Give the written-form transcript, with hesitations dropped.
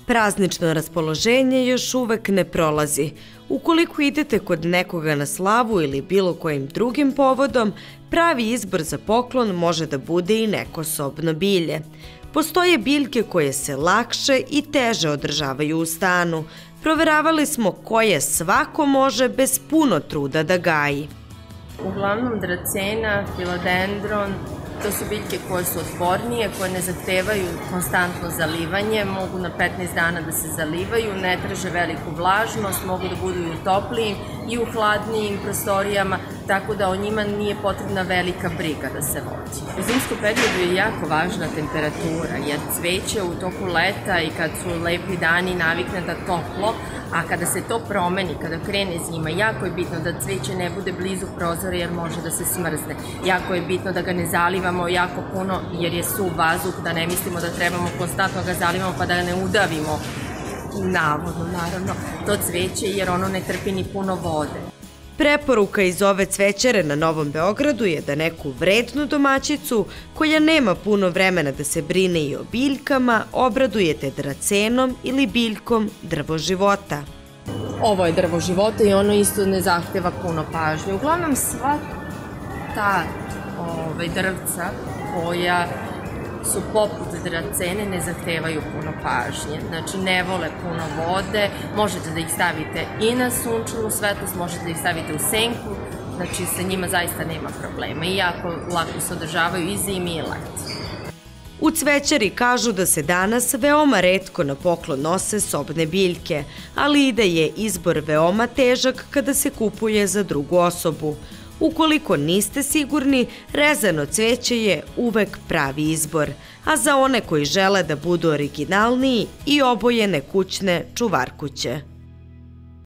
Praznično raspoloženje još uvek ne prolazi. Ukoliko idete kod nekoga na slavu ili bilo kojim drugim povodom, pravi izbor za poklon može da bude i neko sobno bilje. Postoje biljke koje se lakše i teže održavaju u stanu. Proveravali smo koje svako može bez puno truda da gaji. Uglavnom dracena, filodendron, to su biljke koje su otpornije, koje ne zahtevaju konstantno zalivanje, mogu na 15 dana da se zalivaju, ne traže veliku vlažnost, mogu da budu i u toplijim i u hladnijim prostorijama, tako da o njima nije potrebna velika briga da se vodi. U zimskom periodu je jako važna temperatura, jer cveće u toku leta i kad su lepi dani navikne da toplo, a kada se to promeni, kada krene zima, jako je bitno da cveće ne bude blizu prozora jer može da se smrzne. Jako je bitno da ga ne zalivamo jako puno jer je suv vazduh, da ne mislimo da trebamo konstantno ga zalivamo pa da ga ne udavimo navodno, naravno, to cveće jer ono ne trpi ni puno vode. Preporuka iz ove cvećare na Novom Beogradu je da neku vrednu domaćicu, koja nema puno vremena da se brine i o biljkama, obradujete dracenom ili biljkom drvo života. Ovo je drvo života i ono isto ne zahteva puno pažnje. Uglavnom sva ta drvca koja su poput dracene ne zahtevaju puno pažnje, znači ne vole puno vode, možete da ih stavite i na sunčanu svetlost, možete da ih stavite u senku, znači sa njima zaista nema problema i jako lako se održavaju i zimi i leti. U cvećari kažu da se danas veoma retko na poklon nose sobne biljke, ali i da je izbor veoma težak kada se kupuje za drugu osobu. Ukoliko niste sigurni, rezano cveće je uvek pravi izbor, a za one koji žele da budu originalniji i obojene kućne čuvarkuće.